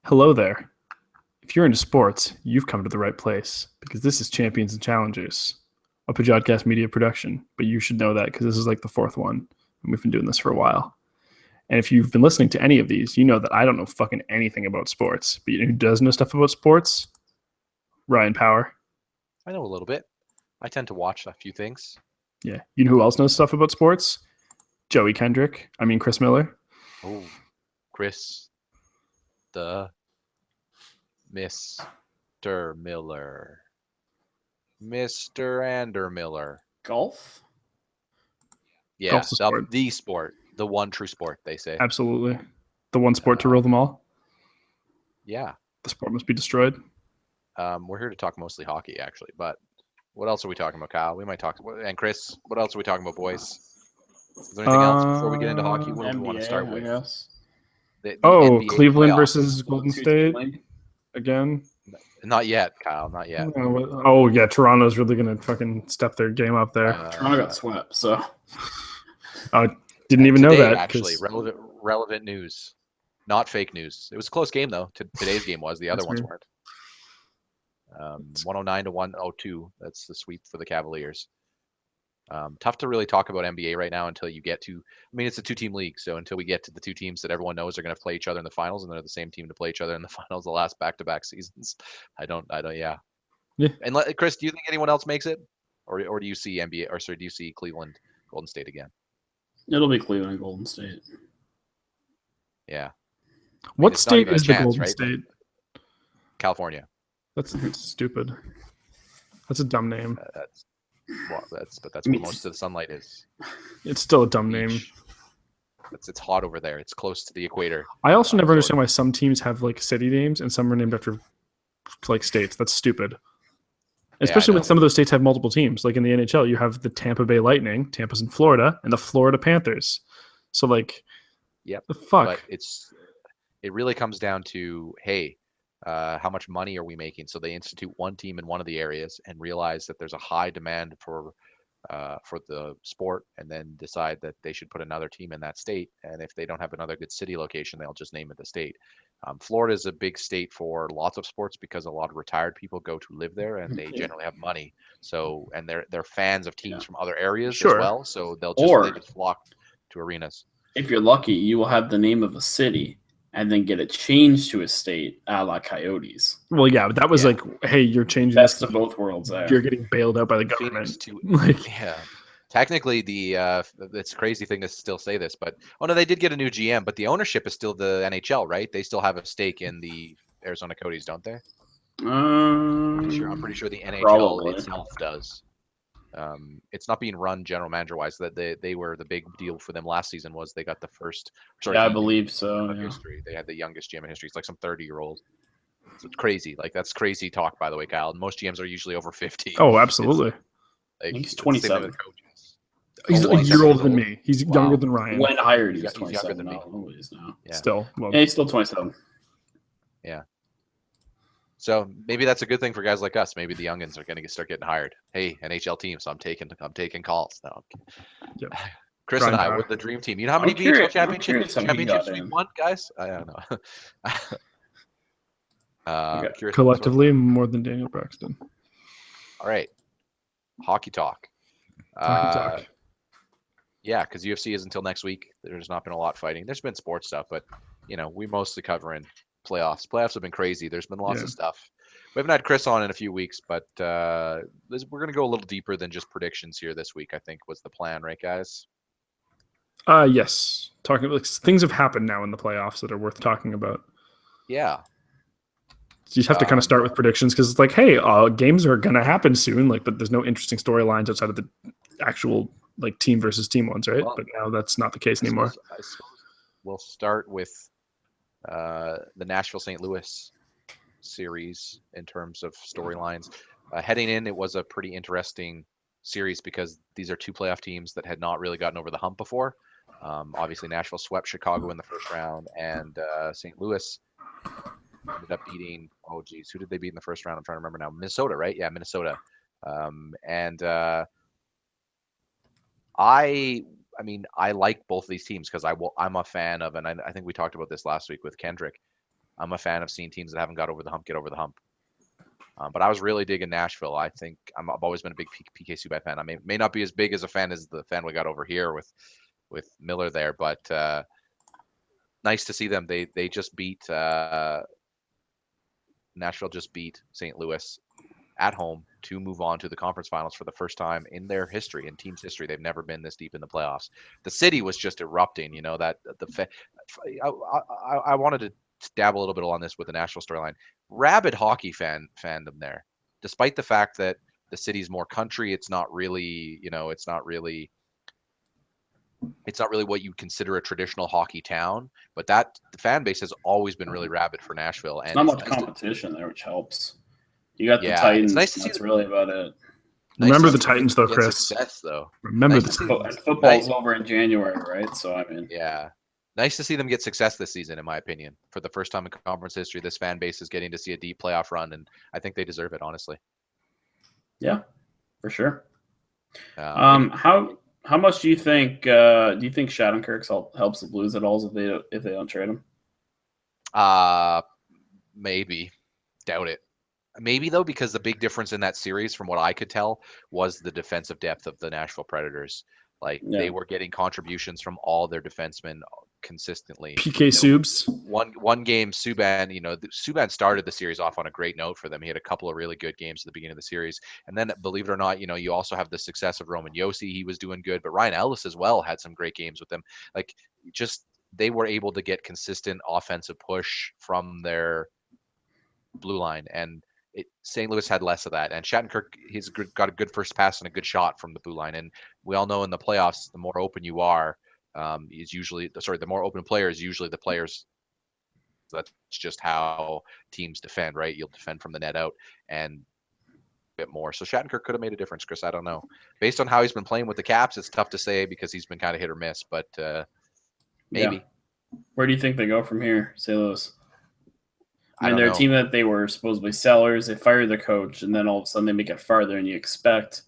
Hello there. If you're into sports, you've come to the right place because this is Champions and Challengers, a Pajodcast media production. But you should know that because this is like the fourth one, and we've been doing this for a while. And if you've been listening to any of these, you know that I don't know fucking anything about sports. But you know who does know stuff about sports? Ryan Power. I know a little bit. I tend to watch a few things. Yeah. You know who else knows stuff about sports? Joey Kendrick. I mean, Chris Miller. Oh, Chris, the Mr. Miller. Mr. Ander Miller. Golf? Yeah, Golf's a sport. the sport. The one true sport, they say. Absolutely. The one sport to rule them all. Yeah. The sport must be destroyed. We're here to talk mostly hockey, actually. But what else are we talking about, Kyle? We might talk. And Chris, what else are we talking about, boys? Is there anything else before we get into hockey? What do we want to start with? Guess. The Oh, NBA Cleveland playoffs. versus Golden State again. Not yet, Kyle. Not yet. Oh yeah, Toronto's really gonna fucking step their game up there. Toronto got swept, so Didn't even know Today, that. Actually, relevant news, not fake news. It was a close game though. Today's game was. The other ones weren't. 109 to 102. That's the sweep for the Cavaliers. Tough to really talk about NBA right now until you get to. I mean, it's a two-team league, so until we get to the two teams that everyone knows are going to play each other in the finals, and they're the same team to play each other in the finals the last back-to-back seasons. I don't. Yeah. And Chris, do you think anyone else makes it, or do you see NBA? Or sorry, do you see Cleveland, Golden State again? it'll be Cleveland and Golden State. Yeah. What state is the chance, Golden right? State? California. That's stupid. That's a dumb name. That's where most of the sunlight is. It's still a dumb name. It's hot over there. It's close to the equator. I also never understand why some teams have like city names and some are named after like states. That's stupid. Especially when some of those states have multiple teams. Like in the NHL, you have the Tampa Bay Lightning, Tampa's in Florida, and the Florida Panthers. So like, yep. The fuck. But it really comes down to, hey, how much money are we making? So they institute one team in one of the areas and realize that there's a high demand for the sport, and then decide that they should put another team in that state. And if they don't have another good city location, they'll just name it the state. Florida is a big state for lots of sports because a lot of retired people go to live there, and they generally have money. So, and they're fans of teams from other areas as well. So they just flock to arenas. If you're lucky, you will have the name of a city and then get it changed to a state, a la Coyotes. Well, yeah, but that was like, hey, you're changing best of both worlds. There, you're getting bailed out by the government. Technically, it's a crazy thing to still say this, but they did get a new GM, but the ownership is still the NHL, right? They still have a stake in the Arizona Coyotes, don't they? I'm pretty sure the NHL itself does. It's not being run general manager wise. That they were the big deal for them last season was they got the first. I believe so. History. They had the youngest GM in history. It's like some 30-year-old. So it's crazy. Like that's crazy talk, by the way, Kyle. Most GMs are usually over 50. Oh, absolutely. He's 27. He's a year older than me. He's younger than Ryan. When hired, he's 27. Than me. Yeah. Still. Well, he's still 27. Yeah. So maybe that's a good thing for guys like us. Maybe the youngins are going to start getting hired. Hey, NHL team, so I'm taking calls now. Yep. Chris and I, we're the dream team. You know how many NHL championships we won, guys? I don't know. Collectively, more than Daniel Braxton. All right. Hockey talk. Yeah, because UFC is until next week. There's not been a lot fighting. There's been sports stuff, but we mostly covering playoffs. Playoffs have been crazy. There's been lots of stuff. We haven't had Chris on in a few weeks, but we're going to go a little deeper than just predictions here this week, I think was the plan, right, guys? Yes. Things have happened now in the playoffs that are worth talking about. Yeah. So you have to kind of start with predictions because it's like, hey, games are going to happen soon, but there's no interesting storylines outside of the actual team versus team ones, right? But now that's not the case anymore. I suppose we'll start with the Nashville St. Louis series in terms of storylines. Heading in, it was a pretty interesting series because these are two playoff teams that had not really gotten over the hump before. Obviously, Nashville swept Chicago in the first round, and St. Louis ended up beating, who did they beat in the first round? I'm trying to remember now. Minnesota, right? Yeah, Minnesota. I like both of these teams because I'm a fan of, and I think we talked about this last week with Kendrick. I'm a fan of seeing teams that haven't got over the hump get over the hump. But I was really digging Nashville. I think I've always been a big PK Subban fan. I may not be as big as a fan as the fan we got over here with Miller there, but nice to see them. They just beat Nashville just beat St. Louis at home to move on to the conference finals for the first time in their history, in team's history. They've never been this deep in the playoffs. The city was just erupting. I wanted to dab a little bit on this with the Nashville storyline. Rabid hockey fandom there, despite the fact that the city's more country. It's not really what you consider a traditional hockey town, but the fan base has always been really rabid for Nashville. It's and not much competition there, which helps. You got the Titans. It's nice to see. That's really about it. Remember the Titans, though, Chris. Success, though. Remember the Titans. Football's over in January, right? So I mean, yeah, nice to see them get success this season. In my opinion, for the first time in conference history, this fan base is getting to see a deep playoff run, and I think they deserve it, honestly. Yeah, for sure. How much do you think Shattenkirk helps the Blues at all if they don't trade him? Maybe. Doubt it. Maybe, though, because the big difference in that series, from what I could tell, was the defensive depth of the Nashville Predators. They were getting contributions from all their defensemen consistently. PK Subs. One game, Subban, Subban started the series off on a great note for them. He had a couple of really good games at the beginning of the series. And then, believe it or not, you also have the success of Roman Josi. He was doing good, but Ryan Ellis as well had some great games with them. They were able to get consistent offensive push from their blue line, and St. Louis had less of that. And Shattenkirk, he's got a good first pass and a good shot from the blue line. And we all know in the playoffs, the more open you are, the more open player is usually the players. That's just how teams defend, right? You'll defend from the net out and a bit more. So Shattenkirk could have made a difference, Chris. I don't know. Based on how he's been playing with the Caps, it's tough to say because he's been kind of hit or miss, but maybe. Yeah. Where do you think they go from here, St. Louis? I mean, they're a team that they were supposedly sellers. They fired their coach, and then all of a sudden they make it farther than you expect.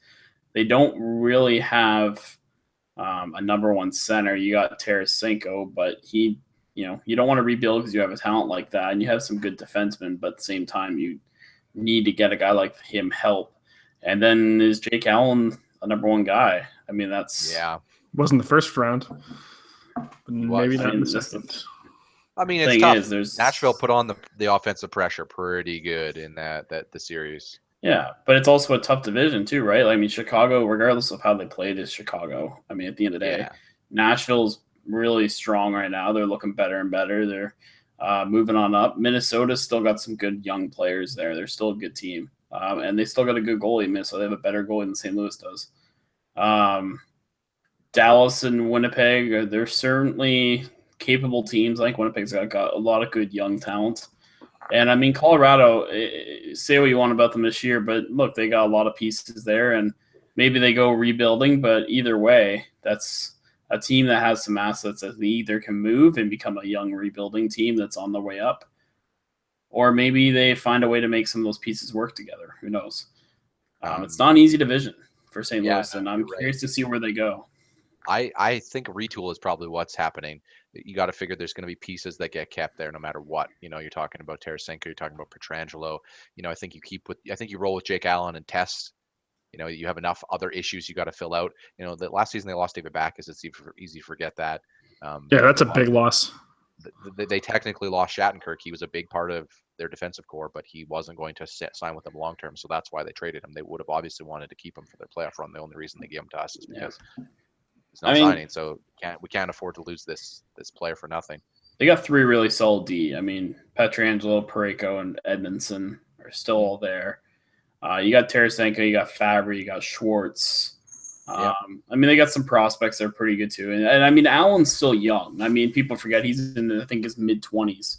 They don't really have a number one center. You got Tarasenko, but you don't want to rebuild because you have a talent like that, and you have some good defensemen, but at the same time, you need to get a guy like him help. And then is Jake Allen a number one guy? I mean, wasn't the first round, but maybe not in the second. I mean, it's tough. Nashville put on the offensive pressure pretty good in the series. Yeah, but it's also a tough division too, right? I mean, Chicago, regardless of how they played, is Chicago. I mean, at the end of the day, Nashville's really strong right now. They're looking better and better. They're moving on up. Minnesota's still got some good young players there. They're still a good team, and they still got a good goalie. Minnesota, they have a better goalie than St. Louis does. Dallas and Winnipeg, they're certainly capable teams. I think Winnipeg's got a lot of good young talent. And I mean, Colorado, say what you want about them this year, but look, they got a lot of pieces there, and maybe they go rebuilding, but either way, that's a team that has some assets that they either can move and become a young rebuilding team that's on the way up, or maybe they find a way to make some of those pieces work together. Who knows? It's not an easy division for St. Louis, and I'm curious to see where they go. I think retool is probably what's happening. You got to figure there's going to be pieces that get kept there no matter what. You're talking about Tarasenko, you're talking about Pietrangelo. I think you roll with Jake Allen and test. You have enough other issues you got to fill out. The last season they lost David Backes. It's easy to forget that. That's a big loss. They technically lost Shattenkirk. He was a big part of their defensive core, but he wasn't going to sign with them long term. So that's why they traded him. They would have obviously wanted to keep him for their playoff run. The only reason they gave him to us is because he's not signing. So we can't afford to lose this player for nothing. They got three really solid D. I mean, Pietrangelo, Parayko, and Edmondson are still all there. You got Tarasenko, you got Fabry, you got Schwartz. I mean, they got some prospects that are pretty good too. And I mean, Allen's still young. I mean, people forget he's in, I think, his mid-20s.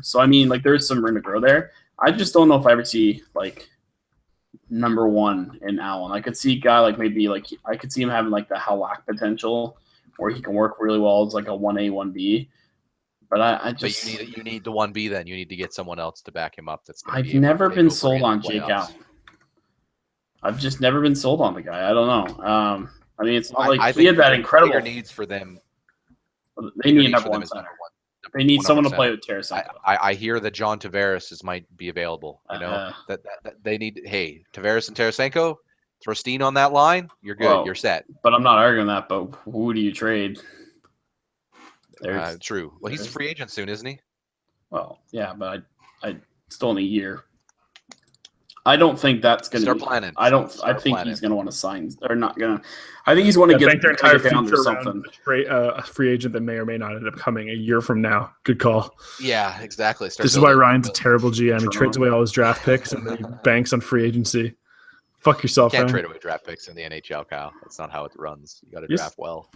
So, I mean, there's some room to grow there. I just don't know if I ever see, number one in Allen. I could see a guy I could see him having, the Halak potential where he can work really well as, a 1A, 1B. But I just... But you need the 1B then. You need to get someone else to back him up. I've never been sold on Jake Allen. I've just never been sold on the guy. I don't know. I mean, it's not he had that incredible needs for them. They need a number one center. They need someone to 100%. play with Tarasenko. I hear that John Tavares might be available. That they need. Hey, Tavares and Tarasenko, throw Steen on that line. You're good. Well, you're set. But I'm not arguing that. But who do you trade? True. Well, he's a free agent soon, isn't he? Well, yeah, but I still in a year. I don't think that's going to start planning. I think he's going to want to sign or not going to. I think he's want to get their entire down future to something. A free agent that may or may not end up coming a year from now. Good call. Yeah, exactly. This is why Ryan's a terrible GM. He trades away all his draft picks and then he banks on free agency. Fuck yourself, You can't Ryan. trade away draft picks in the NHL, Kyle. That's not how it runs. You got to draft well.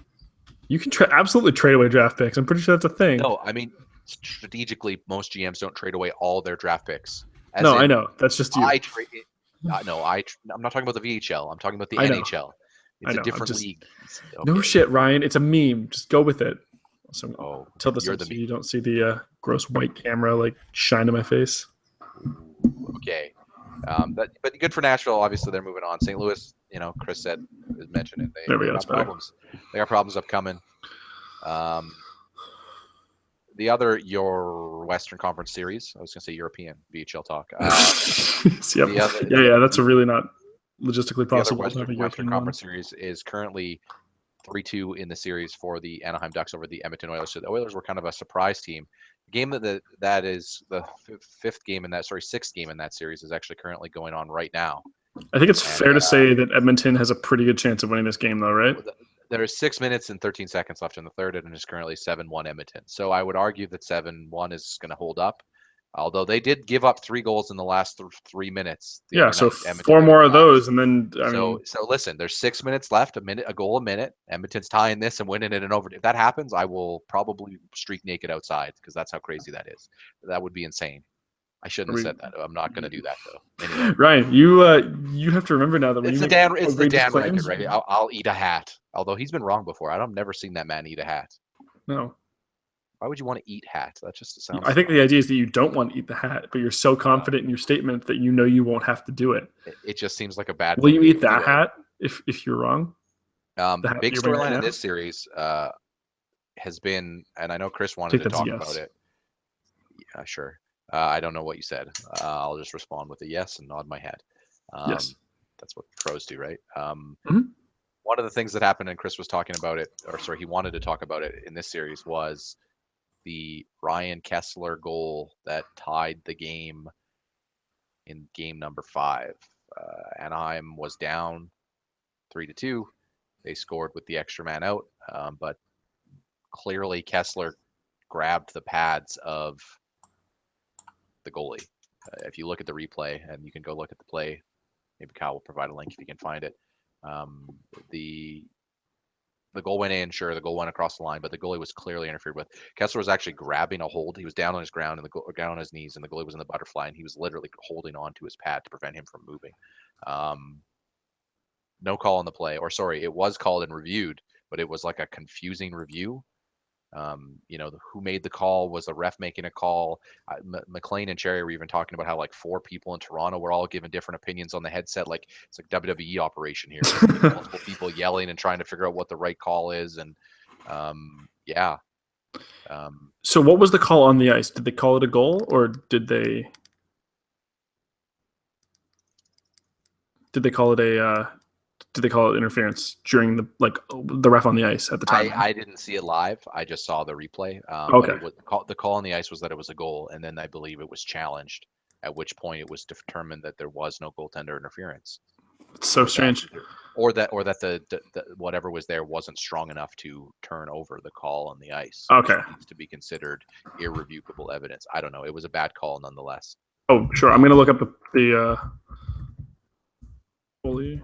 You can absolutely trade away draft picks. I'm pretty sure that's a thing. No, I mean, strategically, most GMs don't trade away all their draft picks. I know. That's just you. I'm not talking about the VHL. I'm talking about the NHL. It's a different league. Okay. No shit, Ryan. It's a meme. Just go with it. So, tell this so you don't see the gross white camera like shine in my face. Okay. But good for Nashville. Obviously, they're moving on. St. Louis, Chris mentioned it. They got problems. They got problems upcoming. Your Western Conference series. I was going to say European VHL talk. That's a really not logistically possible. The Western Conference series is currently 3-2 in the series for the Anaheim Ducks over the Edmonton Oilers. So the Oilers were kind of a surprise team. The game that is the sixth game in that series is actually currently going on right now. I think it's fair to say that Edmonton has a pretty good chance of winning this game, though, right? There are 6 minutes and 13 seconds left in the third, and it's currently 7-1 Edmonton. So I would argue that 7-1 is going to hold up, although they did give up 3 goals in the last 3 minutes. So 4 more of those, and then So listen, there's 6 minutes left, a goal a minute. Edmonton's tying this and winning it in overtime. If that happens, I will probably streak naked outside because that's how crazy that is. That would be insane. I shouldn't have said that. I'm not going to do that though. Anyway. Ryan, you have to remember now that when it's the Dan record, right? I'll eat a hat. Although he's been wrong before. I've never seen that man eat a hat. No. Why would you want to eat hat? That just sounds. I think the idea is that you don't want to eat the hat, but you're so confident in your statement that you won't have to do it. It just seems like a bad. Will you eat that hat if you're wrong? The big storyline in this series has been, and I know Chris wanted to talk about it. Yeah, sure. I don't know what you said. I'll just respond with a yes and nod my head. Yes. That's what pros do, right? Mm-hmm. One of the things that happened, and Chris was talking about it, he wanted to talk about it in this series, was the Ryan Kessler goal that tied the game in game number 5. Anaheim was down 3-2. They scored with the extra man out, but clearly Kessler grabbed the pads of the goalie. If you look at the replay, and you can go look at the play, maybe Kyle will provide a link if you can find it. The goal went in, sure, the goal went across the line, but the goalie was clearly interfered with. Kessler was actually grabbing a hold. He was down on his ground and down on his knees, and the goalie was in the butterfly, and he was literally holding on to his pad to prevent him from moving. No call on the play, or sorry, it was called and reviewed, but it was like a confusing review. Who made the call? Was the ref making a call? McLean and Cherry were even talking about how like 4 people in Toronto were all giving different opinions on the headset. Like it's like WWE operation here. Multiple people yelling and trying to figure out what the right call is. And so what was the call on the ice? Did they call it a goal, or did they call it did they call it interference during the ref on the ice at the time? I didn't see it live. I just saw the replay. Okay. The call on the ice was that it was a goal, and then I believe it was challenged, at which point it was determined that there was no goaltender interference. It's so strange. Or that the whatever was there wasn't strong enough to turn over the call on the ice. Okay. It needs to be considered irrevocable evidence. I don't know. It was a bad call nonetheless. Oh, sure. I'm going to look up the goalie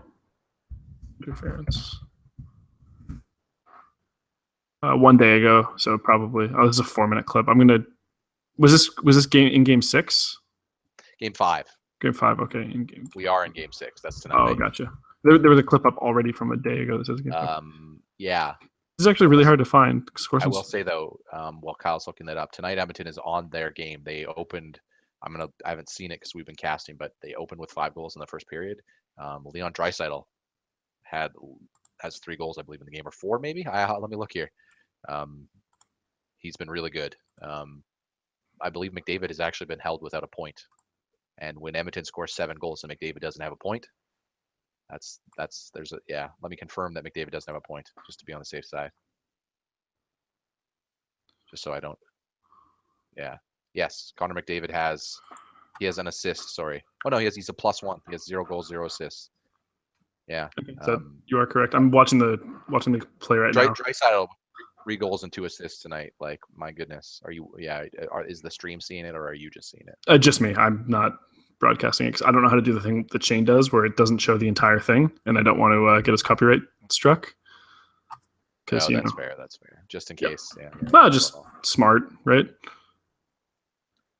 interference. 1 day ago, so probably. Oh, this is a 4-minute clip. Was this game in game 6? Game 5. Game 5. Okay. We are in game 6. That's tonight. Oh, gotcha. There was a clip up already from a day ago that says game 5. Yeah. This is actually really hard to find. I will say though, while Kyle's looking that up, tonight Edmonton is on their game. They opened. I haven't seen it because we've been casting, but they opened with 5 goals in the first period. Leon Draisaitl has 3 goals, I believe, in the game, or 4 maybe. Let me look here. He's been really good. I believe McDavid has actually been held without a point. And when Edmonton scores 7 goals and McDavid doesn't have a point, let me confirm that McDavid doesn't have a point, just to be on the safe side. Just so I don't. Yeah. Yes, Connor McDavid has an assist. Sorry. Oh no, he's a +1. He has 0 goals, 0 assists. Yeah. So you are correct. I'm watching the play right now. Draisaitl, 3 goals and 2 assists tonight. Like, my goodness. Are you? Yeah. Is the stream seeing it, or are you just seeing it? Just me. I'm not broadcasting it because I don't know how to do the thing that Shane does, where it doesn't show the entire thing, and I don't want to get his copyright struck. No, that's fair. That's fair. Just in case. Yeah. Well, just smart, right?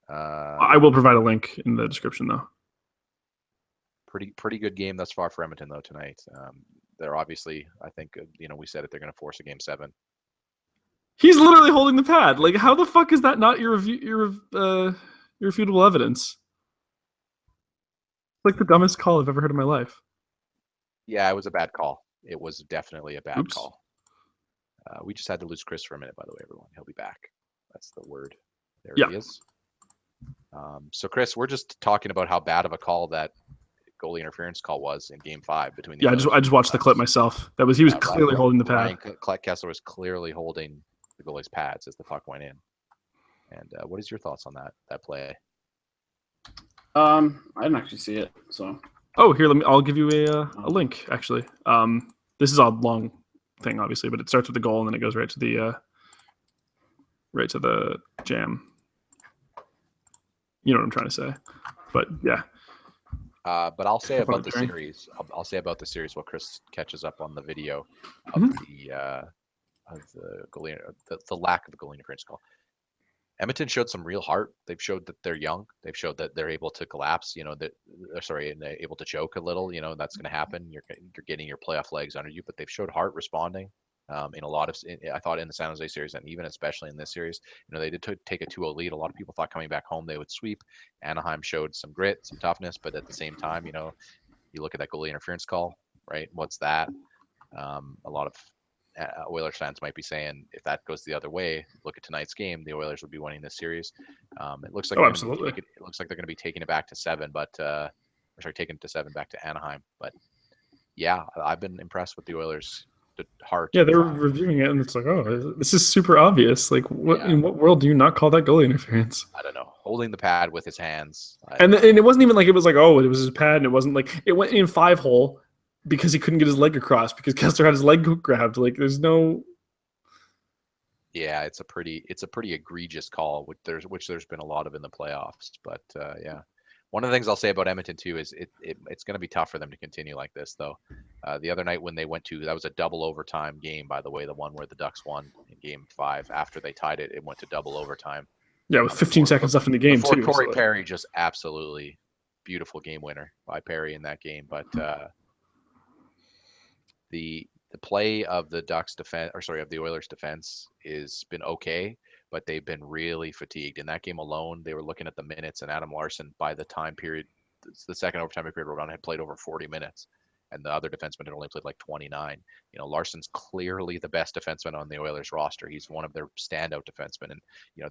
I will provide a link in the description, though. Pretty good game thus far for Edmonton, though, tonight. They're obviously, I think, we said it, they're going to force a game 7. He's literally holding the pad. Like, how the fuck is that not irrefutable evidence? It's like the dumbest call I've ever heard in my life. Yeah, it was a bad call. It was definitely a bad call. We just had to lose Chris for a minute, by the way, everyone. He'll be back. That's the word. There he is. So, Chris, we're just talking about how bad of a call that goalie interference call was in Game 5 between the. I just watched the clip myself. He was clearly holding the pad. Ryan Kessler was clearly holding the goalie's pads as the puck went in. And what is your thoughts on that play? I didn't actually see it. So. Oh, here, I'll give you a link. Actually, this is a long thing, obviously, but it starts with the goal and then it goes right to the jam. You know what I'm trying to say, but yeah. But I'll say about the series. I'll say about the series what Chris catches up on the video of the goalie, the lack of a goalie interference call. Edmonton showed some real heart. They've showed that they're young. They've showed that they're able to collapse. And they're able to choke a little. That's going to happen. You're getting your playoff legs under you, but they've showed heart responding. In a lot of, I thought in the San Jose series and even especially in this series, they did take a 2-0 lead. A lot of people thought coming back home they would sweep. Anaheim showed some grit, some toughness, but at the same time, you look at that goalie interference call, right? What's that? A lot of Oilers fans might be saying if that goes the other way, look at tonight's game, the Oilers would be winning this series. It looks like absolutely. It looks like they're going to be taking it back to 7, taking it to 7 back to Anaheim. But yeah, I've been impressed with the Oilers. Heart. Yeah, they were reviewing it, and it's like, oh, this is super obvious. Like, in what world do you not call that goalie interference? I don't know. Holding the pad with his hands, and it wasn't even like it was like, oh, it was his pad, and it wasn't like it went in 5-hole because he couldn't get his leg across because Kessler had his leg grabbed. Like, there's no. Yeah, it's a pretty egregious call, which there's been a lot of in the playoffs. But yeah. One of the things I'll say about Edmonton too is it's going to be tough for them to continue like this, though. The other night when they went to, that was a double overtime game, by the way, the one where the Ducks won in Game 5. After they tied it, it went to double overtime. Yeah, with 15 seconds left in the game too. Corey Perry, just absolutely beautiful game winner by Perry in that game. But the play of the Ducks defense, of the Oilers defense, has been okay. But they've been really fatigued. In that game alone, they were looking at the minutes, and Adam Larsson, by the time period, the second overtime period rolled on, had played over 40 minutes, and the other defenseman had only played like 29. Larson's clearly the best defenseman on the Oilers roster. He's one of their standout defensemen, and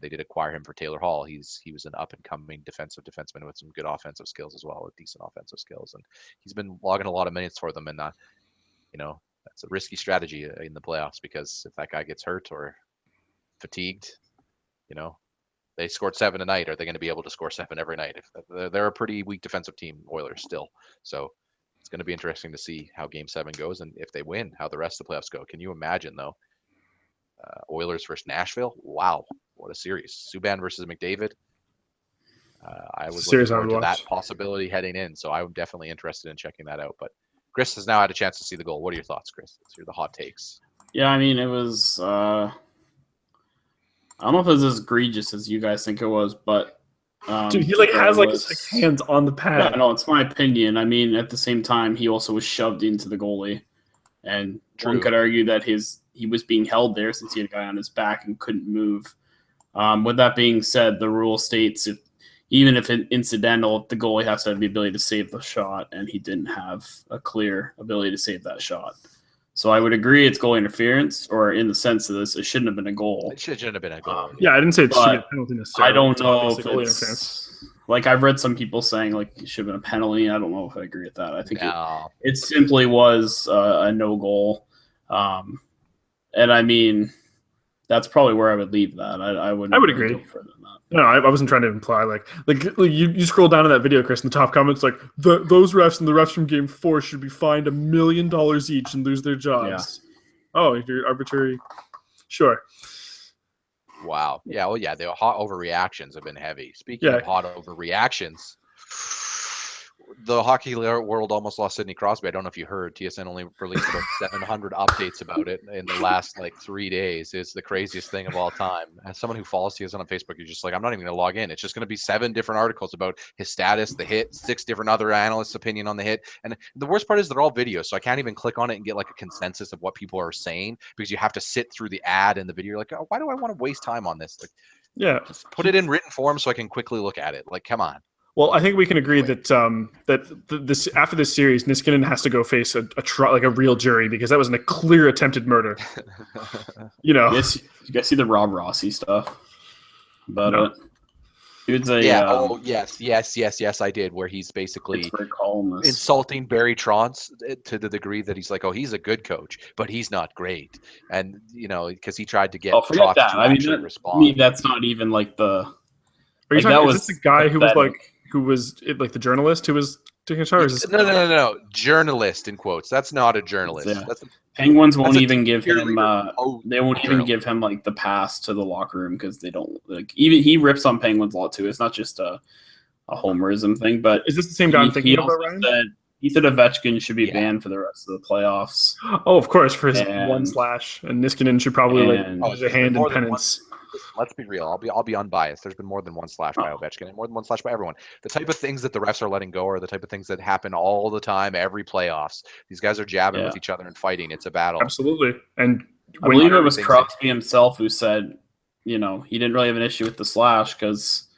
they did acquire him for Taylor Hall. He was an up-and-coming defenseman with some good offensive skills as well, with decent offensive skills, and he's been logging a lot of minutes for them. And that's a risky strategy in the playoffs, because if that guy gets hurt or fatigued, they scored 7 tonight. Are they going to be able to score 7 every night? If they're a pretty weak defensive team, Oilers still. So it's going to be interesting to see how Game 7 goes, and if they win, how the rest of the playoffs go. Can you imagine, though? Oilers versus Nashville. Wow, what a series! Subban versus McDavid. I was looking forward to that possibility heading in, so I'm definitely interested in checking that out. But Chris has now had a chance to see the goal. What are your thoughts, Chris? Let's hear the hot takes. Yeah, I mean, it was. I don't know if it was as egregious as you guys think it was, but dude, he has his hands on the pad. Yeah, no, it's my opinion. I mean, at the same time, he also was shoved into the goalie, and one could argue that he was being held there since he had a guy on his back and couldn't move. With that being said, the rule states even if it's incidental, the goalie has to have the ability to save the shot, and he didn't have a clear ability to save that shot. So I would agree it's goal interference, or in the sense of this, it shouldn't have been a goal. It shouldn't have been a goal. Yeah, I didn't say it should be a But penalty necessarily. I don't It's know obviously if goal it's interference. like I've read some people saying like it should have been a penalty. I don't know if I agree with that. I think No. it simply was a no goal, and I mean that's probably where I would leave that. I wouldn't. I would really agree. go further than that. No, I wasn't trying to imply like you scroll down in that video, Chris, in the top comments, like those refs and the refs from Game 4 should be fined $1 million each and lose their jobs. Yeah. Oh, you're arbitrary. Sure. Wow. Yeah. Well, yeah. The hot overreactions have been heavy. Speaking of hot overreactions, the hockey world almost lost Sidney Crosby. I don't know if you heard. TSN only released about 700 updates about it in the last 3 days. It's the craziest thing of all time. As someone who follows TSN on Facebook, you're just like, I'm not even going to log in. It's just going to be 7 different articles about his status, the hit, 6 different other analysts' opinion on the hit. And the worst part is they're all videos, so I can't even click on it and get a consensus of what people are saying because you have to sit through the ad and the video. You're like, oh, why do I want to waste time on this? Just put it in written form so I can quickly look at it. Come on. Well, I think we can agree that this after this series, Niskanen has to go face a real jury because that was a clear attempted murder. You guys see the Rob Rossi stuff about it? Dude's a yes, I did. Where he's basically insulting Barry Trotz to the degree that he's like, oh, he's a good coach, but he's not great, and because he tried to get Trotz to actually respond. I mean, that's not even the. Are you talking? Is this the guy who was the journalist who was taking a charge? No. Journalist in quotes. That's not a journalist. Yeah. Penguins won't even give him. They won't even give him the pass to the locker room because they don't Even he rips on Penguins a lot too. It's not just a homerism thing. But is this the same guy I'm thinking about, Ryan? He said Ovechkin should be banned for the rest of the playoffs. Oh, of course, for his one slash, and Niskanen should probably use a hand in penance. Let's be real. I'll be unbiased. There's been more than one slash by Ovechkin and more than one slash by everyone. The type of things that the refs are letting go are the type of things that happen all the time, every playoffs. These guys are jabbing with each other and fighting. It's a battle. Absolutely. And I believe it was Crosby himself who said, he didn't really have an issue with the slash because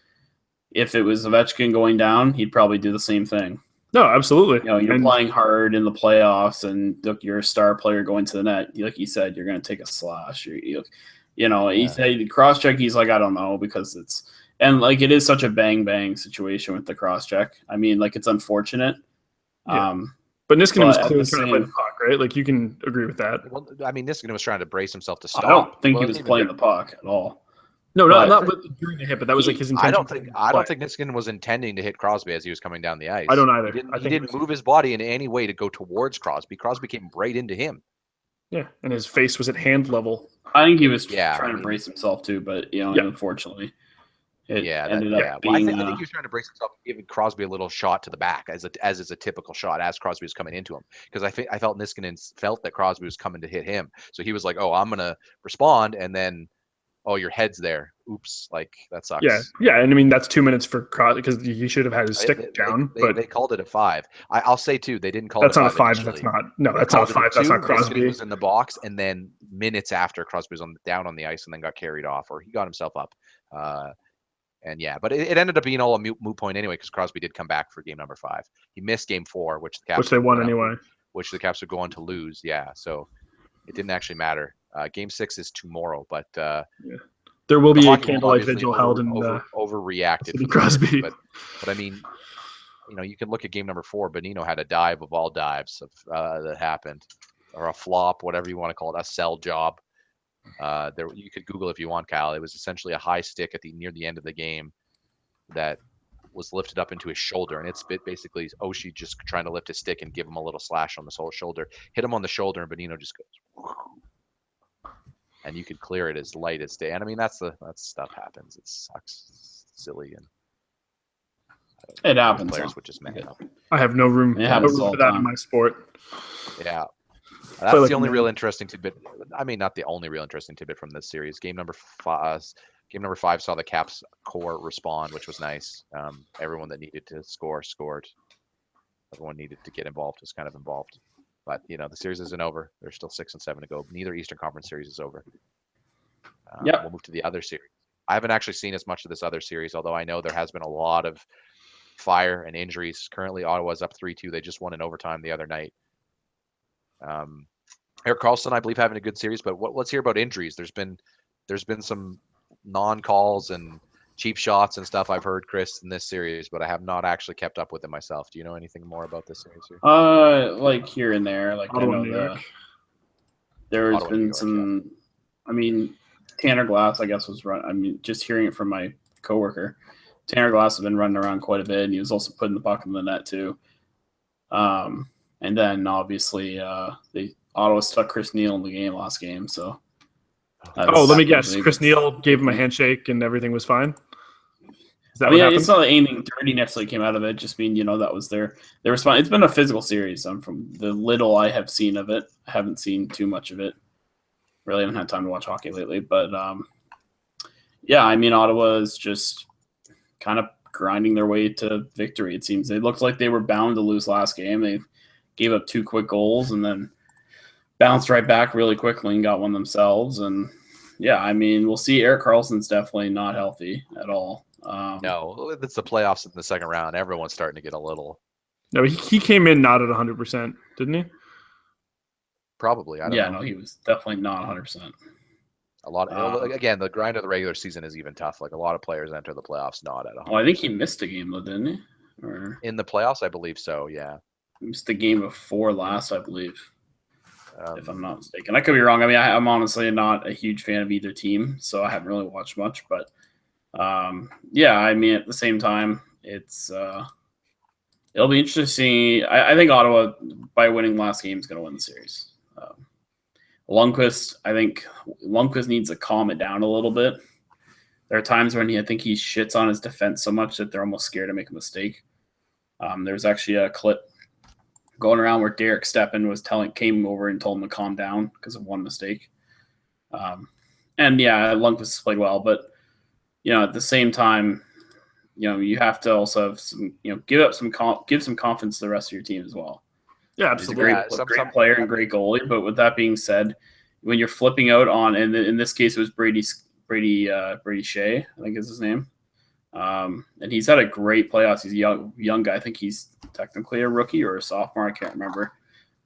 if it was Ovechkin going down, he'd probably do the same thing. No, absolutely. You're playing hard in the playoffs, and you're a star player going to the net. Like you said, you're going to take a slash. He said cross-check, he's like, I don't know, because it is such a bang-bang situation with the cross-check. I mean, it's unfortunate. Yeah. But Niskanen was clearly trying to play the puck, right? You can agree with that. Well, I mean, Niskanen was trying to brace himself to stop. I don't think he was playing the puck at all. No, not during the hit, but that was his intention. I don't think Niskanen was intending to hit Crosby as he was coming down the ice. I don't either. He didn't move his body in any way to go towards Crosby. Crosby came right into him. Yeah, and his face was at hand level. I think he was trying to brace himself too, but unfortunately, it ended up being. I think he was trying to brace himself, giving Crosby a little shot to the back, as is a typical shot as Crosby was coming into him. Because I felt Niskanen felt that Crosby was coming to hit him, so he was like, "Oh, I'm gonna respond," and then, "Oh, your head's there. Oops!" That sucks. Yeah, and I mean that's 2 minutes for Crosby because he should have had his stick down. But they called it a 5. I'll say too, they didn't call that's it. That's not a 5. That's not. No, that's not a 5. That's not Crosby. He was in the box, and then minutes after Crosby was down on the ice, and then got carried off, or he got himself up. But it ended up being all a moot point anyway because Crosby did come back for game number 5. He missed game 4, which they won anyway. Which the Caps would go on to lose. Yeah, so it didn't actually matter. Game 6 is tomorrow, but there will be a candlelight vigil held in overreacted Crosby. But I mean, you can look at game number 4. Bonino had a dive of all dives that happened, or a flop, whatever you want to call it, a sell job. You could Google if you want, Kyle. It was essentially a high stick near the end of the game that was lifted up into his shoulder, and it's basically Oshie just trying to lift his stick and give him a little slash on the whole shoulder, hit him on the shoulder, and Bonino just goes. And you could clear it as light as day. And I mean, that stuff happens. It sucks, it's silly, and it happens. Players would just man up. I have no room for that in my sport. Yeah, that's the only real interesting tidbit. I mean, not the only real interesting tidbit from this series. Game number 5 saw the Caps core respond, which was nice. Everyone that needed to score scored. Everyone needed to get involved was kind of involved. But, the series isn't over. There's still 6 and 7 to go. Neither Eastern Conference series is over. We'll move to the other series. I haven't actually seen as much of this other series, although I know there has been a lot of fire and injuries. Currently, Ottawa's up 3-2. They just won in overtime the other night. Erik Karlsson, I believe, having a good series. But let's hear about injuries. There's been some non-calls and cheap shots and stuff I've heard, Chris, in this series, but I have not actually kept up with it myself. Do you know anything more about this series here? Like here and there. Like Ottawa, I know New York. there's Ottawa, New been York, some. I mean, Tanner Glass, I guess, was run. I mean, just hearing it from my coworker, Tanner Glass has been running around quite a bit, and he was also putting the puck in the net too. And then obviously, the Ottawa stuck Chris Neal in the game last game. So, let me guess. Chris Neal gave him a handshake, and everything was fine. Is that I mean, what happened? it's not like anything dirty necessarily came out of it. Just mean that was their response. It's been a physical series. From the little I have seen of it, I haven't seen too much of it. Really haven't had time to watch hockey lately, but yeah, I mean, Ottawa is just kind of grinding their way to victory. It seems they looked like they were bound to lose last game. They gave up 2 quick goals and then bounced right back really quickly and got one themselves. And yeah, I mean, we'll see. Erik Karlsson's definitely not healthy at all. No, it's the playoffs in the second round. Everyone's starting to get a little. No, he came in not at 100%, didn't he? Probably. I don't know. No, he was definitely not 100%. A lot. Again, the grind of the regular season is even tough. Like a lot of players enter the playoffs not at 100%. Well, I think he missed a game though, didn't he? Or in the playoffs, I believe so. Yeah. He missed the game before last, I believe. If I'm not mistaken, I could be wrong. I mean, I'm honestly not a huge fan of either team, so I haven't really watched much. But yeah, I mean, at the same time, it's it'll be interesting. I think Ottawa, by winning last game, is going to win the series. Lundqvist, I think Lundqvist needs to calm it down a little bit. There are times when I think he shits on his defense so much that they're almost scared to make a mistake. There's actually a clip going around where Derek Stepan came over and told him to calm down because of one mistake. And yeah, Lundqvist played well, but at the same time, you have to also have some, give some confidence to the rest of your team as well. Yeah, absolutely. He's a great player and great goalie. But with that being said, when you're flipping out on, and in this case it was Brady Shea, I think is his name. And he's had a great playoffs. He's a young guy. I think he's technically a rookie or a sophomore. I can't remember,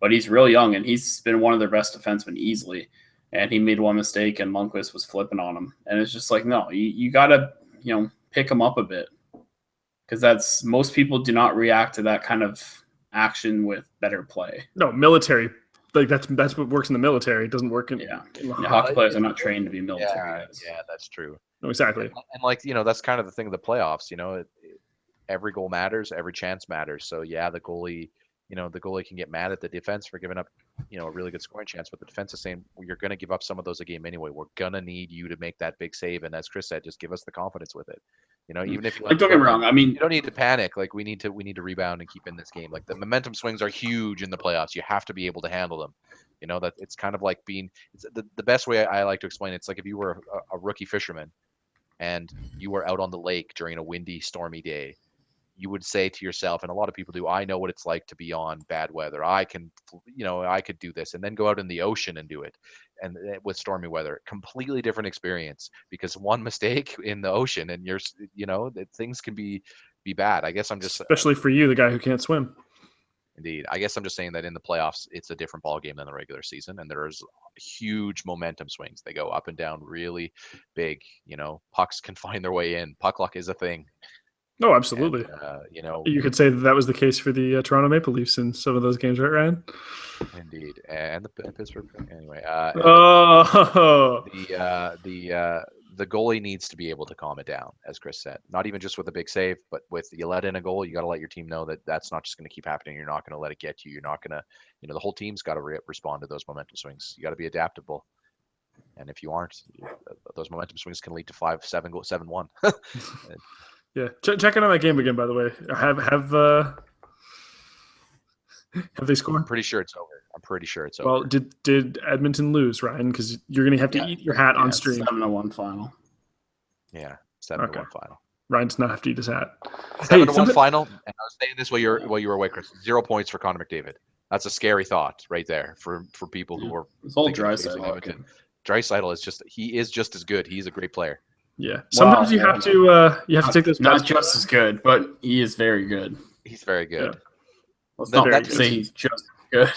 but he's real young, and he's been one of their best defensemen easily. And he made one mistake, and Lundqvist was flipping on him. And it's just like, no, you gotta pick him up a bit, because most people do not react to that kind of action with better play. No, military. Like that's what works in the military. It doesn't work in hockey players are not trained to be military guys. Yeah, that's true. No, exactly. And that's kind of the thing of the playoffs. Every goal matters, every chance matters. So yeah, the goalie can get mad at the defense for giving up, a really good scoring chance, but the defense is saying, well, you're going to give up some of those a game anyway. We're going to need you to make that big save. And as Chris said, just give us the confidence with it. Even if don't get me wrong. I mean, you don't need to panic. Like we need to rebound and keep in this game. Like the momentum swings are huge in the playoffs. You have to be able to handle them. That it's kind of like it's the best way I like to explain it. It's like if you were a rookie fisherman and you were out on the lake during a windy, stormy day, you would say to yourself, and a lot of people do, I know what it's like to be on bad weather. I could do this, and then go out in the ocean and do it. And with stormy weather, completely different experience, because one mistake in the ocean and things can be bad. I guess I'm just, especially for you, the guy who can't swim. Indeed. I guess I'm just saying that in the playoffs, it's a different ball game than the regular season, and there's huge momentum swings. They go up and down really big. Pucks can find their way in. Puck luck is a thing. No, absolutely. And, you could say that was the case for the Toronto Maple Leafs in some of those games, right, Ryan? Indeed, and the Pittsburgh. Anyway, the goalie needs to be able to calm it down, as Chris said. Not even just with a big save, but with you let in a goal, you got to let your team know that that's not just going to keep happening. You're not going to let it get you. You're not going to, the whole team's got to respond to those momentum swings. You got to be adaptable. And if you aren't, those momentum swings can lead to 5-7 goals, 7-1. Yeah, check in on that game again. By the way, have they scored? I'm pretty sure it's over. Well, did Edmonton lose, Ryan? Because you're going to have to eat your hat on stream. 7-1 final. Yeah, 7-1 final. Ryan does not have to eat his hat. 7-1 final. And I was saying this while you were away, Chris. 0 points for Connor McDavid. That's a scary thought right there for people who are. It's all Draisaitl. Draisaitl he is just as good. He's a great player. Yeah. Sometimes you have to take those. Not just as good, but he is very good. He's very good. Yeah. Let's not say he's just good.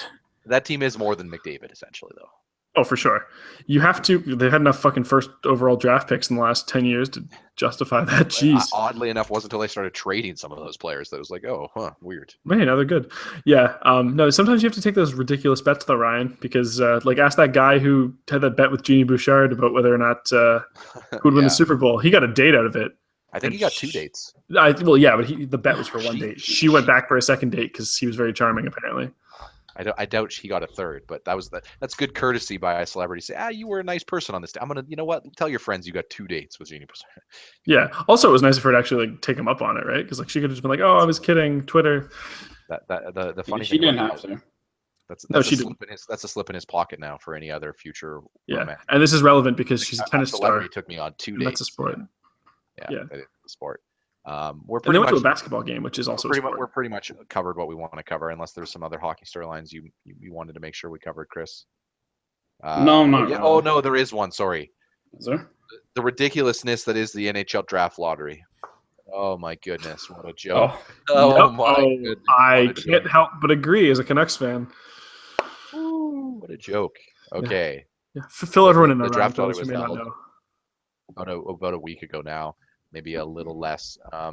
That team is more than McDavid, essentially, though. Oh, for sure. You have to. They've had enough fucking first overall draft picks in the last 10 years to justify that. Jeez. Oddly enough, wasn't until they started trading some of those players that was like, oh, weird. Man, now they're good. Yeah. No, sometimes you have to take those ridiculous bets, though, Ryan, because ask that guy who had that bet with Jeannie Bouchard about whether or not who would win the Super Bowl. He got a date out of it. I think he got 2 dates. But the bet was for one date. She went back for a second date because he was very charming, apparently. I doubt he got a third, but that's good courtesy by a celebrity. Say, you were a nice person on this day. I'm gonna, you know what? Tell your friends you got 2 dates with Jeannie Bouchard. Yeah. Also, it was nice of her to actually take him up on it, right? Because she could have just been like, "Oh, I was kidding." Twitter. The funny she thing didn't have to. That's a slip in his pocket now for any other future. Yeah, romance. And this is relevant because she's a tennis star. He took me on 2 dates. That's a sport. Yeah. It's a sport. And they went to a basketball game, which is also we're pretty much covered what we want to cover, unless there's some other hockey storylines you wanted to make sure we covered, Chris. No, I'm not. Yeah, oh no, there is one. Sorry. Is there? The ridiculousness that is the NHL draft lottery. Oh my goodness, what a joke! Goodness, I can't help but agree as a Canucks fan. Ooh, what a joke. Okay. Yeah. Fill everyone in the draft lottery was held about a week ago now. Maybe a little less. The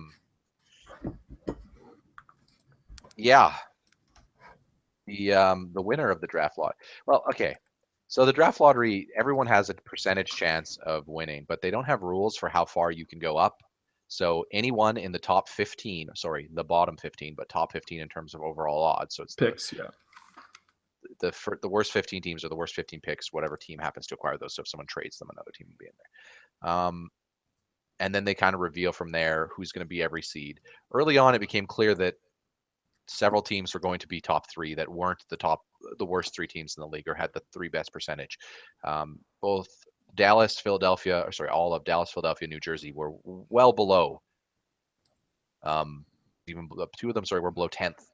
winner of the draft lottery. Well, okay. So the draft lottery, everyone has a percentage chance of winning, but they don't have rules for how far you can go up. So anyone in the top 15, the bottom 15, but top 15 in terms of overall odds. So it's picks, the worst 15 teams or the worst 15 picks, whatever team happens to acquire those. So if someone trades them, another team will be in there. And then they kind of reveal from there who's going to be every seed. Early on, it became clear that several teams were going to be top 3 that weren't the worst 3 teams in the league or had the 3 best percentage. Both Dallas, Philadelphia, all of Dallas, Philadelphia, New Jersey were well below. Even 2 of them, were below 10th.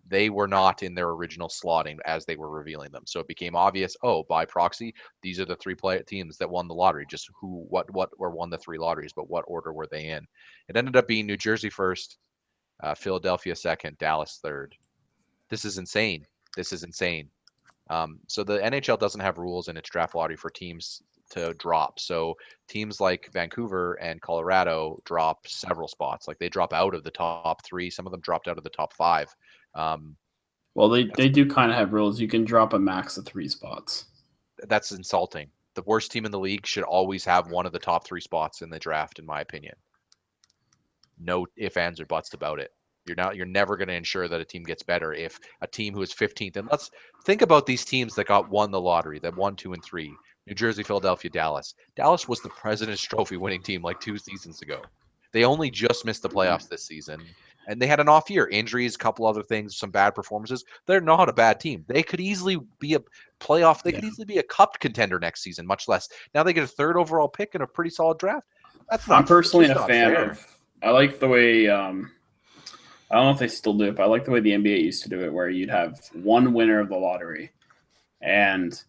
They were not in their original slotting as they were revealing them. So it became obvious, by proxy, these are the 3 teams that won the lottery, just what won the 3 lotteries, but what order were they in? It ended up being New Jersey first, Philadelphia second, Dallas third. This is insane. So the NHL doesn't have rules in its draft lottery for teams to drop. So teams like Vancouver and Colorado drop several spots. Like they drop out of the top 3. Some of them dropped out of the top 5. Well, they do kind of have rules. You can drop a max of 3 spots. That's insulting. The worst team in the league should always have one of the top 3 spots in the draft, in my opinion. No ifs, ands, or buts about it. You're never going to ensure that a team gets better if a team who is 15th. And let's think about these teams that won the lottery, that 1, 2, and 3. New Jersey, Philadelphia, Dallas. Dallas was the President's Trophy winning team like 2 seasons ago. They only just missed the playoffs this season. And they had an off year. Injuries, a couple other things, some bad performances. They're not a bad team. They could easily be a playoff. They could easily be a cup contender next season, much less. Now they get a 3rd overall pick and a pretty solid draft. I'm personally a fan of. I like the way. I don't know if they still do it, but I like the way the NBA used to do it, where you'd have one winner of the lottery, and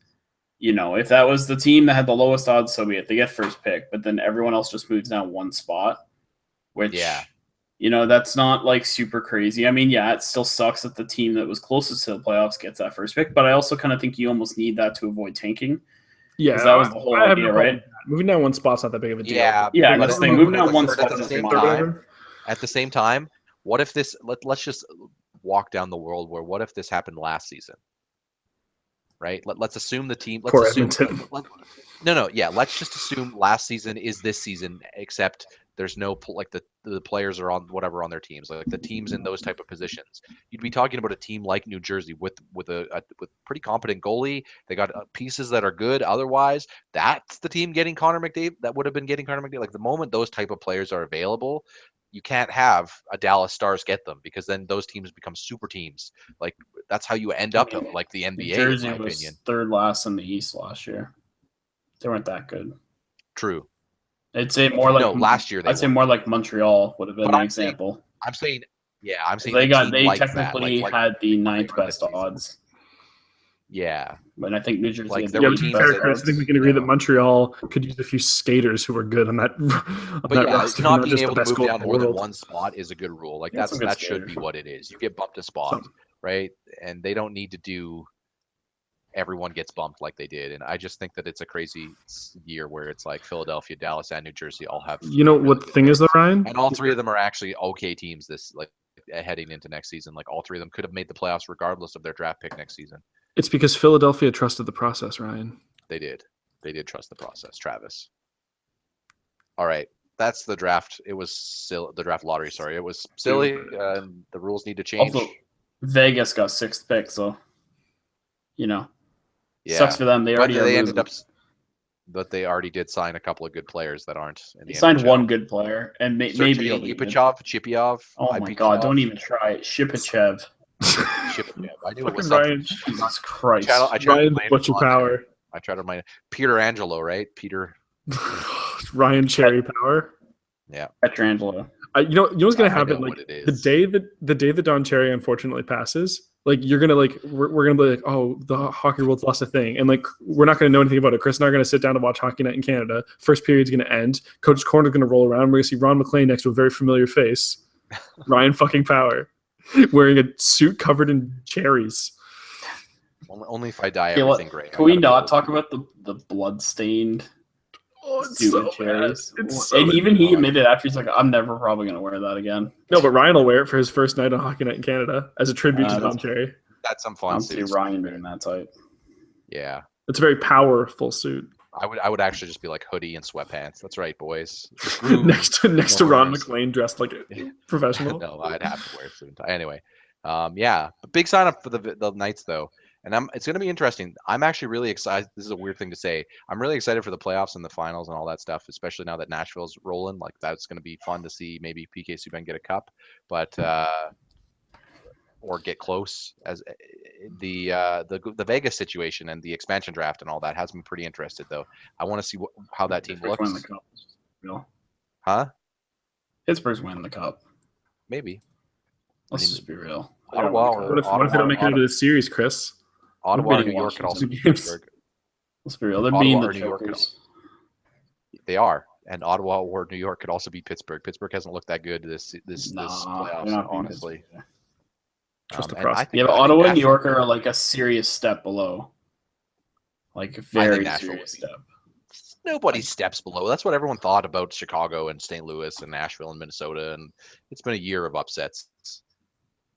if that was the team that had the lowest odds, so be it. They get first pick, but then everyone else just moves down 1 spot, which that's not like super crazy. I mean, it still sucks that the team that was closest to the playoffs gets that first pick, but I also kind of think you almost need that to avoid tanking. Yeah, that was the whole idea, right? Moving down 1 spot's not that big of a deal. Yeah, that's the thing. Moving down 1 spot at the same time, what if this? Let's just walk down the world where what if this happened last season? Right. Let's assume the team. Let's assume. Let's just assume last season is this season, except there's no the players are on whatever on their teams, like the teams in those type of positions. You'd be talking about a team like New Jersey with pretty competent goalie. They got pieces that are good. Otherwise, that's the team getting Connor McDavid. That would have been getting Connor McDavid. Like the moment those type of players are available, you can't have a Dallas Stars get them, because then those teams become super teams. Like that's how you end up like the NBA. New Jersey in my was opinion. 3rd last in the East last year. They weren't that good. True. I'd say more like last year. I'd say more like Montreal would have been an example. I'm saying they technically had the 9th best odds. Yeah, but I think New Jersey. Like, I think we can agree that Montreal could use a few skaters who were good on that. It's not being able to move down more than 1 spot is a good rule. Like that should be what it is. You get bumped a spot. right? And they don't need to do everyone gets bumped like they did. And I just think that it's a crazy year where it's like Philadelphia, Dallas, and New Jersey all have. You know what the thing is, though, Ryan? And all three of them are actually okay teams heading into next season. Like all three of them could have made the playoffs regardless of their draft pick next season. It's because Philadelphia trusted the process, Ryan. They did. They did trust the process, Travis. All right. That's the draft. It was silly. The draft lottery, sorry. It was silly. The rules need to change. Also, Vegas got 6th pick, so, Yeah. sucks for them. They already ended up, but they already did sign a couple of good players that aren't in the They signed NHL. one good player, and maybe Chipiov. Oh my God! Don't even try it. Shipachev. Shipachev. I knew it was Fucking something. Ryan. Jesus Christ. I tried Ryan, to blame what's him your on power? there. I tried to remind Peter Angelo, right? Peter. Ryan Cherry Power. Yeah. Petrangelo. You know what's gonna I happen? know Like what it the is. day that Don Cherry unfortunately passes, like you're gonna we're gonna be like, oh, the hockey world's lost a thing, and like we're not gonna know anything about it. Chris and I are gonna sit down to watch Hockey Night in Canada. First period's gonna end. Coach's corner's gonna roll around. We're gonna see Ron McLean next to a very familiar face, Ryan fucking Power, wearing a suit covered in cherries. Only if I die, Okay, everything great. Can we not talk about the blood-stained Oh, it's suit so with cherries? bad. It's so And bad. even he admitted after, he's like, I'm never probably going to wear that again. No, but Ryan will wear it for his first night on Hockey Night in Canada as a tribute to Don Cherry. That's some I fun don't see suits. Ryan doing that type. Yeah. It's a very powerful suit. I would actually just be like hoodie and sweatpants. That's right, boys. next to No Ron worries. McLean dressed like a professional. No, I'd have to wear a suit and tie. Anyway, yeah, a big sign up for the Knights though, and it's going to be interesting. I'm actually really excited. This is a weird thing to say. I'm really excited for the playoffs and the finals and all that stuff, especially now that Nashville's rolling. Like that's going to be fun to see. Maybe PK Subban get a cup, but or get close. As the Vegas situation and the expansion draft and all that has me pretty interested though. I want to see how that team Pittsburgh's winning looks. the cup. Real. Huh? Pittsburgh's winning the cup. Maybe. Let's I mean, just be real. Ottawa or- What if they don't make it into the series, Chris? Ottawa or beating New York could also be Washington. Pittsburgh. Let's be real. They're Ottawa being or the New York could chokers. They are, and Ottawa or New York could also be Pittsburgh. Pittsburgh hasn't looked that good this Nah, playoffs, they're not being honestly. Pittsburgh. Trust the And I process. think- Yeah, but I think Ottawa and New Nashville- York are like a serious step below. Like a very Nashville serious would be. step. Nobody steps below. That's what everyone thought about Chicago and St. Louis and Nashville and Minnesota, and it's been a year of upsets.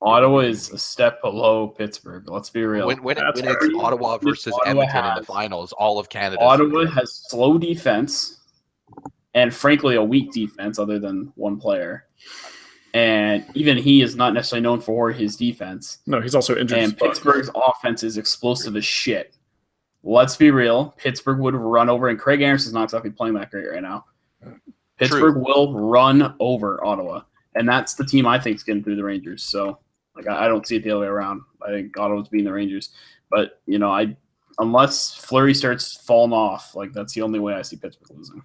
Ottawa is a step below Pittsburgh. Let's be real. When That's it's right. Ottawa versus Ottawa Edmonton in the has- finals, all of Canada. Ottawa has slow defense and frankly a weak defense other than one player. And even he is not necessarily known for his defense. No, he's also injured. And Pittsburgh's offense is explosive as shit. Let's be real. Pittsburgh would run over, and Craig Anderson's not exactly playing that great right now. Pittsburgh will run over Ottawa. And that's the team I think is getting through the Rangers. So like I don't see it the other way around. I think Ottawa's beating the Rangers. But unless Fleury starts falling off, like that's the only way I see Pittsburgh losing.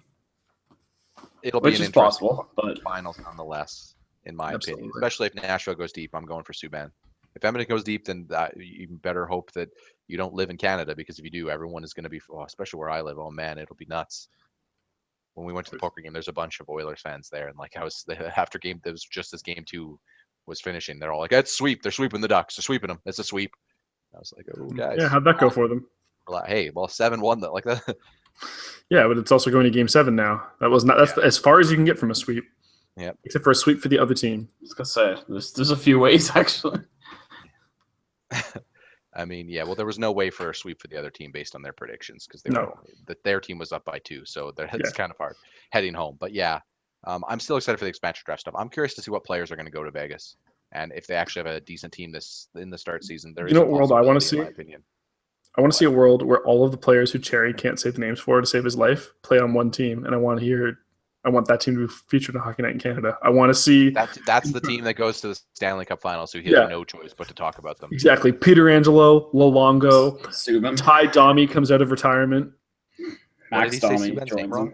It'll be Which an is interesting possible, but finals nonetheless, in my opinion. Absolutely. Especially if Nashville goes deep, I'm going for Subban. If Edmonton goes deep, then you better hope that you don't live in Canada, because if you do, everyone is going to be, especially where I live. Oh man, it'll be nuts. When we went to the poker game, there's a bunch of Oilers fans there, and like after game, that was just as game 2 was finishing. They're all like, "It's sweep. They're sweeping the Ducks. They're sweeping them. It's a sweep." I was like, "Oh guys, Yeah, how'd that go for them? hey, well 7-1 that like that." Yeah, but it's also going to Game 7 now. That's as far as you can get from a sweep. Yep. Except for a sweep for the other team. I was gonna say there's a few ways actually. I mean, yeah. Well, there was no way for a sweep for the other team based on their predictions, because No. their team was up by 2, so it's Yeah. kind of hard heading home. But yeah, I'm still excited for the expansion draft stuff. I'm curious to see what players are going to go to Vegas, and if they actually have a decent team in the start season. There You is know a what world I wanna possibility, in see? my opinion. I want to see a world where all of the players who Cherry can't say the names for to save his life play on one team, and I want that team to be featured in Hockey Night in Canada. I want to see That's the team that goes to the Stanley Cup Finals, so he Yeah. has no choice but to talk about them. exactly Peter Angelo, Luongo, Subban, Ty Domi comes out of retirement. What Max did he say Domi Subban's name joins wrong?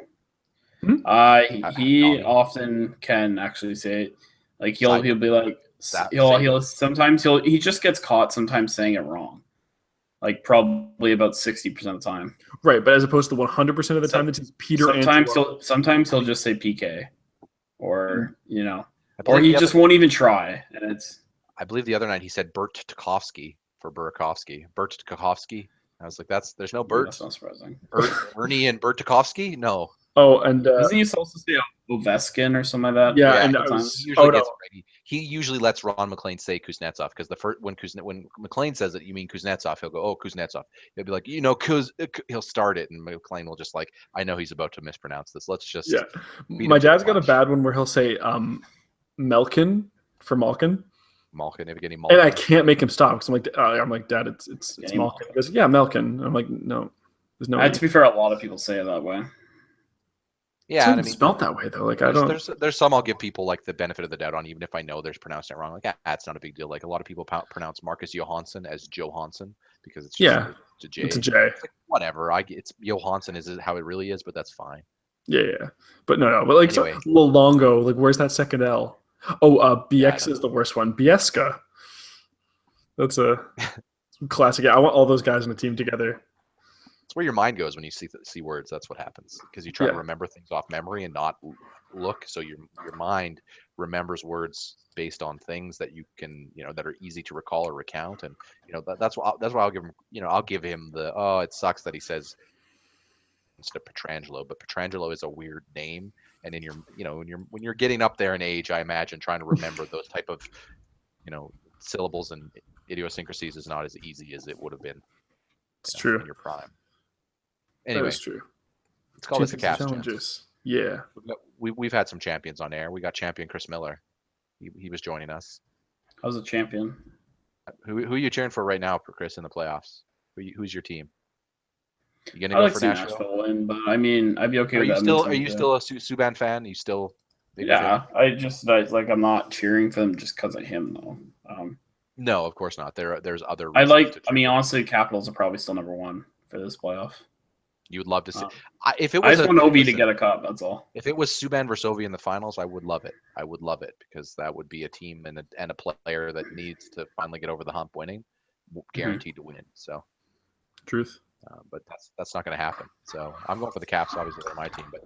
him. He Domi. often can actually say it. Like he'll Side- be like Side- he'll sometimes he just gets caught sometimes saying it wrong. Like probably about 60% of the time. Right, but as opposed to 100% of the time, it's Peter Angelo. Sometimes he'll just say PK, or I or believe he the just other- won't even try, and it's I believe the other night he said Bert Tarkovsky for Burakovsky. Bert Tarkovsky. I was like, there's no Bert. That's not surprising. Ernie and Bert Tarkovsky? No. Oh, and Doesn't he also say Ovechkin or something like that? Yeah, and all I the time? was, He usually oh, gets no. it right. He usually lets Ron McLean say Kuznetsov because when McLean says it, you mean Kuznetsov. He'll go, oh, Kuznetsov. He'll be like, he'll start it, and McLean will just like, I know he's about to mispronounce this. Let's just Yeah. beat My him to the dad's got a punch. bad one where he'll say Melkin for Malkin. Malkin, Evgeny And Malkin. I can't make him stop because I'm like, Dad, it's Evgeny Malkin. Malkin. He goes, yeah, Melkin. I'm like, no, there's no. To be fair, a lot of people say it that way. It's Yeah, not and I mean, spelt that way though. Like I don't. there's some I'll give people like the benefit of the doubt on, even if I know there's pronounced it wrong. Like, it's not a big deal. Like a lot of people pronounce Marcus Johansson as Johansson because it's just it's a J. It's a J. It's like, whatever. It's Johansson is how it really is, but that's fine. Yeah. But no. But like Anyway. Longo, like where's that second L? Oh, BX Yeah, is the worst one. Bieska. That's a classic. I want all those guys on the team together. It's where your mind goes when you see words. That's what happens because you try to remember things off memory and not look. So your mind remembers words based on things that you can, that are easy to recall or recount. And that's why I'll give him. I'll give him the it sucks that he says instead of Petrangelo, but Petrangelo is a weird name. And in your when you're getting up there in age, I imagine trying to remember those type of syllables and idiosyncrasies is not as easy as it would have been. It's true In your prime. Anyway, that is true. Let's call this a cast challenges. Yeah, we've had some champions on air. We got champion Chris Miller. He was joining us. I was a champion. Who are you cheering for right now, Chris, in the playoffs? Who's your team? You gonna I go like for to see Nashville? Nashville win, but I mean, I'd be okay Are with you that. still a Subban fan? Are you still? Yeah, I'm not cheering for them just because of him though. No, of course not. There's other reasons. Honestly, Capitals are probably still number one for this playoff. You would love to see. If it was, I just want Ovi to get a cup. That's all. If it was Subban versus Ovi in the finals, I would love it. I would love it because that would be a team and a player that needs to finally get over the hump, winning, guaranteed to win. So, truth. But that's not going to happen. So I'm going for the Caps. Obviously, they're my team, but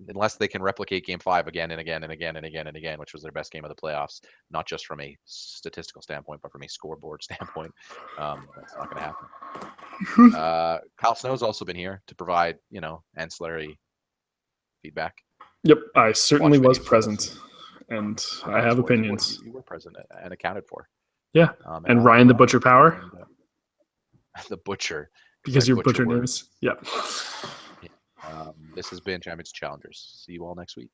unless they can replicate Game 5 again and again and again and again and again, which was their best game of the playoffs, not just from a statistical standpoint, but from a scoreboard standpoint, that's not going to happen. Kyle Snow's also been here to provide, ancillary feedback. Yep, I certainly was present, and I have opinions. You were present and accounted for. Yeah, and Ryan the Butcher Power. The Butcher. Because your butcher names. Yeah. This has been Champions Challengers. See you all next week.